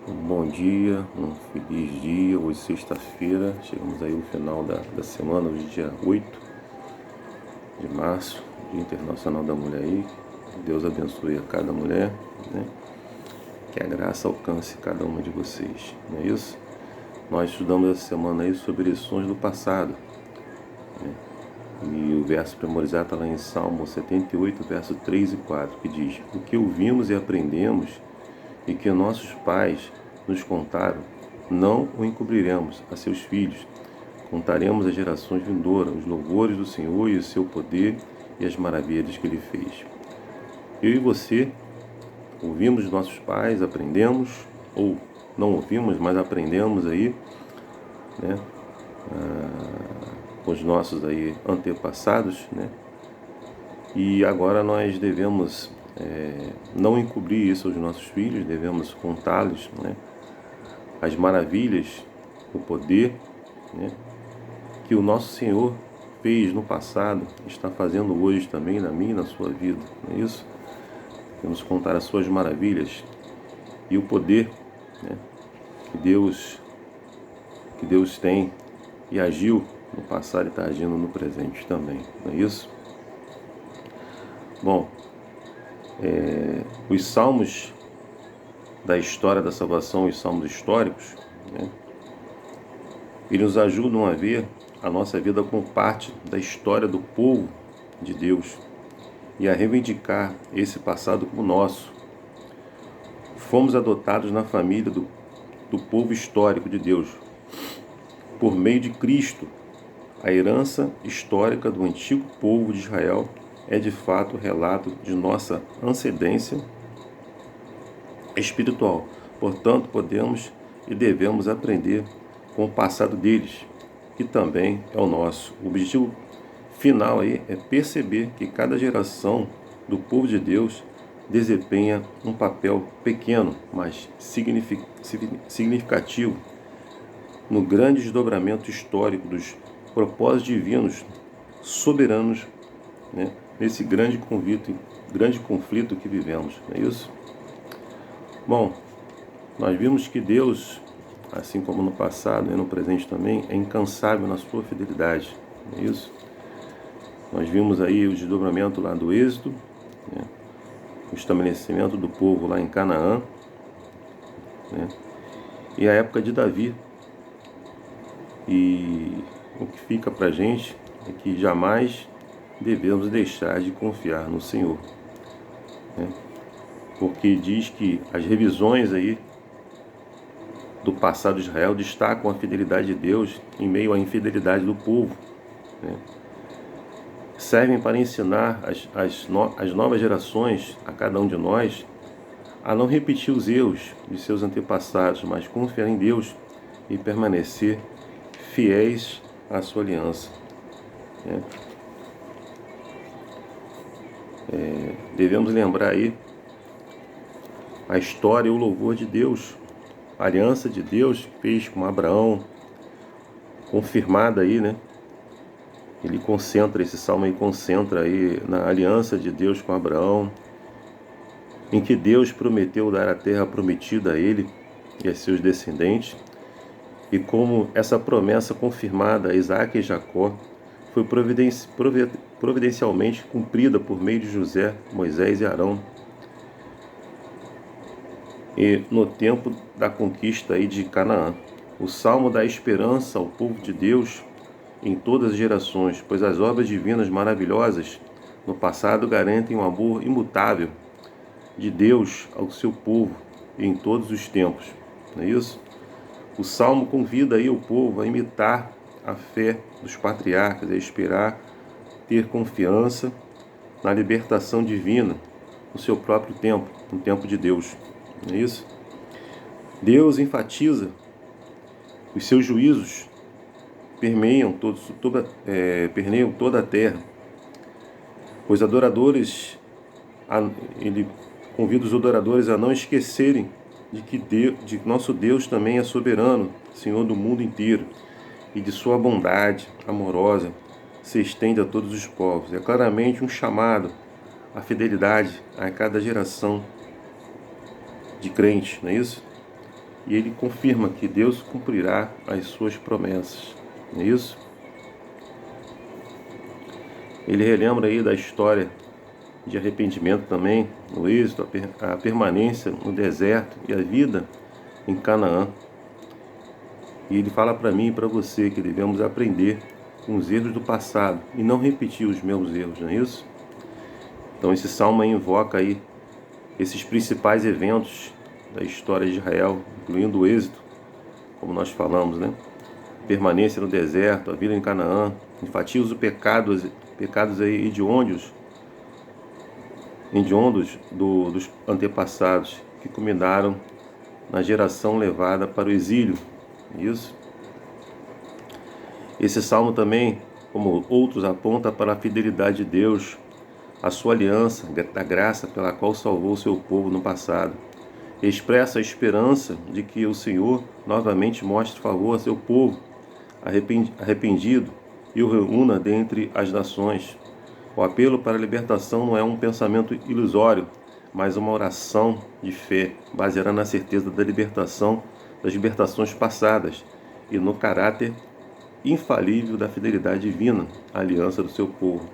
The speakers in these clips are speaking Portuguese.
Um bom dia, um feliz dia. Hoje, sexta-feira, chegamos aí ao final da semana, hoje, dia 8 de março, Dia Internacional da Mulher aí. Deus abençoe a cada mulher, né? Que a graça alcance cada uma de vocês, não é isso? Nós estudamos essa semana aí sobre lições do passado, né? E o verso memorizado está lá em Salmo 78, verso 3 e 4, que diz: O que ouvimos e aprendemos e que nossos pais nos contaram, não o encobriremos a seus filhos. Contaremos às gerações vindouras os louvores do Senhor e o seu poder e as maravilhas que ele fez. Eu e você ouvimos nossos pais, aprendemos, ou não ouvimos, mas aprendemos aí, né, com os nossos aí antepassados, né? E agora nós devemos não encobrir isso aos nossos filhos, devemos contá-los, né, as maravilhas, o poder, né, que o nosso Senhor fez no passado, está fazendo hoje também na minha e na sua vida, não é isso? Devemos contar as suas maravilhas e o poder, né, que Deus tem e agiu no passado e está agindo no presente também, não é isso? Bom, os salmos da história da salvação, os salmos históricos, né, eles nos ajudam a ver a nossa vida como parte da história do povo de Deus e a reivindicar esse passado como nosso. Fomos adotados na família do povo histórico de Deus. Por meio de Cristo, a herança histórica do antigo povo de Israel é de fato relato de nossa ascendência espiritual. Portanto, podemos e devemos aprender com o passado deles, que também é o nosso. O objetivo final aí é perceber que cada geração do povo de Deus desempenha um papel pequeno, mas significativo no grande desdobramento histórico dos propósitos divinos soberanos, né, nesse grande conflito que vivemos, não é isso? Bom, nós vimos que Deus, assim como no passado e no presente também, é incansável na sua fidelidade, não é isso? Nós vimos aí o desdobramento lá do Êxodo, né, o estabelecimento do povo lá em Canaã, né, e a época de Davi. E o que fica para a gente é que jamais devemos deixar de confiar no Senhor, né? Porque diz que as revisões aí do passado de Israel destacam a fidelidade de Deus em meio à infidelidade do povo, né? Servem para ensinar as novas gerações, a cada um de nós, a não repetir os erros de seus antepassados, mas confiar em Deus e permanecer fiéis à sua aliança, né? Devemos lembrar aí a história e o louvor de Deus, a aliança de Deus que fez com Abraão, confirmada aí, né? Ele concentra, esse salmo aí concentra aí na aliança de Deus com Abraão, em que Deus prometeu dar a terra prometida a ele e a seus descendentes, e como essa promessa confirmada a Isaac e Jacó foi providencialmente cumprida por meio de José, Moisés e Arão, e no tempo da conquista aí de Canaã. O salmo dá esperança ao povo de Deus em todas as gerações, pois as obras divinas maravilhosas no passado garantem um amor imutável de Deus ao seu povo em todos os tempos. Não é isso? O salmo convida aí o povo a imitar a fé dos patriarcas, a esperar, ter confiança na libertação divina, no seu próprio tempo, no tempo de Deus. Não é isso? Deus enfatiza os seus juízos permeiam toda a terra. Os adoradores, ele convida os adoradores a não esquecerem de nosso Deus também é soberano, Senhor do mundo inteiro, e de sua bondade amorosa se estende a todos os povos. É claramente um chamado à fidelidade a cada geração de crentes, não é isso? e ele confirma que Deus cumprirá as suas promessas. Não é isso? Ele relembra aí da história de arrependimento também, no êxodo, a permanência no deserto e a vida em Canaã. E ele fala para mim e para você que devemos aprender com os erros do passado e não repetir os meus erros, não é isso? Então esse salmo aí invoca aí esses principais eventos da história de Israel, incluindo o êxodo, como nós falamos, né? Permanência no deserto, a vida em Canaã, enfatiza os pecados aí hediondos dos antepassados, que culminaram na geração levada para o exílio. Isso. Esse salmo também, como outros, aponta para a fidelidade de Deus, a sua aliança, da graça pela qual salvou o seu povo no passado. Expressa a esperança de que o Senhor novamente mostre favor a seu povo arrependido e o reúna dentre as nações. O apelo para a libertação não é um pensamento ilusório, mas uma oração de fé, baseada na certeza da libertação, das libertações passadas e no caráter infalível da fidelidade divina, a aliança do seu povo.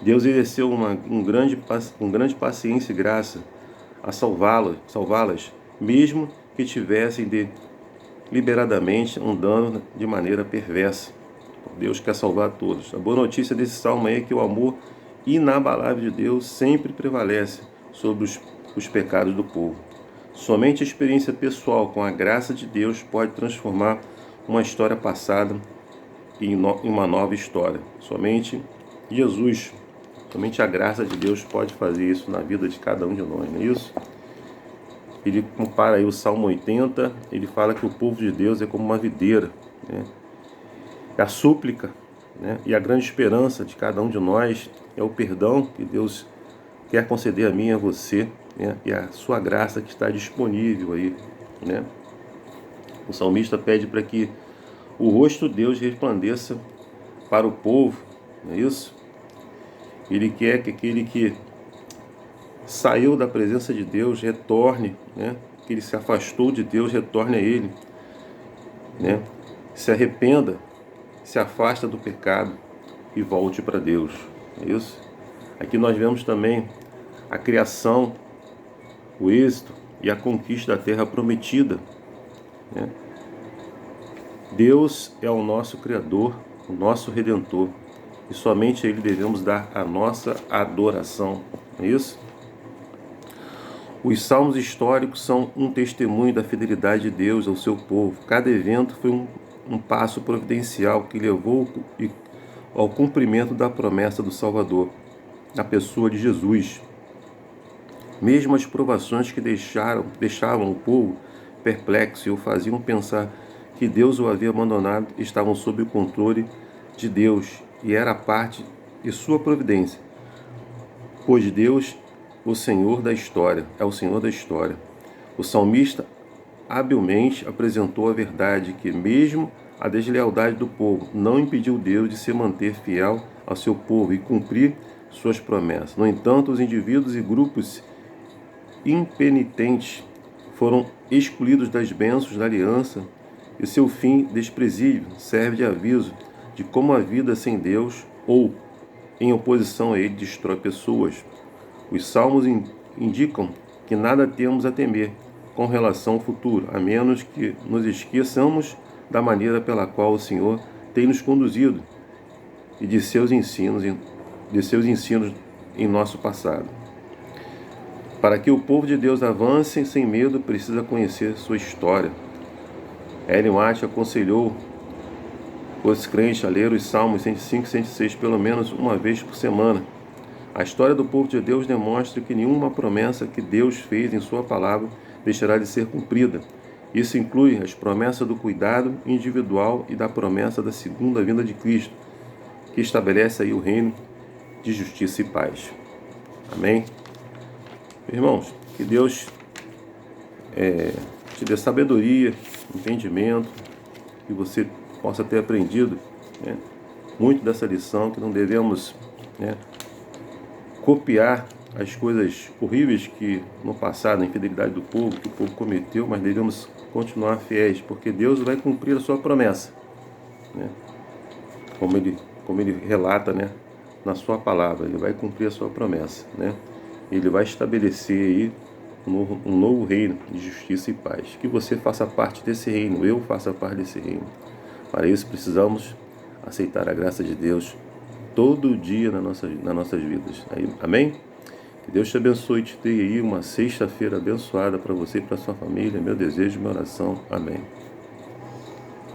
Deus exerceu com grande paciência e graça a salvá-las, mesmo que tivessem deliberadamente andando de maneira perversa. Deus quer salvar todos. A boa notícia desse salmo é que o amor inabalável de Deus sempre prevalece sobre os pecados do povo. Somente a experiência pessoal com a graça de Deus pode transformar uma história passada em uma nova história. Somente Jesus, somente a graça de Deus pode fazer isso na vida de cada um de nós, não é isso? Ele compara aí o Salmo 80, ele fala que o povo de Deus é como uma videira, né? A súplica, né, e a grande esperança de cada um de nós é o perdão que Deus quer conceder a mim e a você, né, e a sua graça que está disponível aí, né? O salmista pede para que o rosto de Deus resplandeça para o povo, não é isso? Ele quer que aquele que saiu da presença de Deus retorne, né? Que ele se afastou de Deus retorne a Ele, né? Se arrependa, se afasta do pecado e volte para Deus. É isso? Aqui nós vemos também a criação, o êxito e a conquista da terra prometida, né? Deus é o nosso Criador, o nosso Redentor, e somente a Ele devemos dar a nossa adoração. É isso? Os salmos históricos são um testemunho da fidelidade de Deus ao seu povo. Cada evento foi um passo providencial que levou ao cumprimento da promessa do Salvador, na pessoa de Jesus. Mesmo as provações que deixavam o povo perplexo e o faziam pensar que Deus o havia abandonado, estavam sob o controle de Deus e era parte de sua providência, pois Deus, o Senhor da história, é o Senhor da história. O salmista habilmente apresentou a verdade que mesmo a deslealdade do povo não impediu Deus de se manter fiel ao seu povo e cumprir suas promessas. No entanto, os indivíduos e grupos impenitentes foram excluídos das bênçãos da aliança e seu fim desprezível serve de aviso de como a vida sem Deus ou em oposição a Ele destrói pessoas. Os salmos indicam que nada temos a temer com relação ao futuro, a menos que nos esqueçamos da maneira pela qual o Senhor tem nos conduzido e de seus ensinos em nosso passado. Para que o povo de Deus avance sem medo, precisa conhecer sua história. Ellen White aconselhou os crentes a ler os Salmos 105 e 106 pelo menos uma vez por semana. A história do povo de Deus demonstra que nenhuma promessa que Deus fez em sua palavra deixará de ser cumprida. Isso inclui as promessas do cuidado individual e da promessa da segunda vinda de Cristo, que estabelece aí o reino de justiça e paz. Amém? Irmãos, que Deus te dê sabedoria, entendimento, que você possa ter aprendido, muito dessa lição, que não devemos, copiar as coisas horríveis que no passado, a infidelidade do povo, que o povo cometeu, mas devemos continuar fiéis, porque Deus vai cumprir a sua promessa, né? Como ele relata, né, na sua palavra, ele vai cumprir a sua promessa, né? Ele vai estabelecer aí um novo reino de justiça e paz. Que você faça parte desse reino, eu faça parte desse reino. Para isso precisamos aceitar a graça de Deus todo dia nas nossas vidas. Amém? Que Deus te abençoe e te dê aí uma sexta-feira abençoada para você e para sua família. Meu desejo, minha oração. Amém.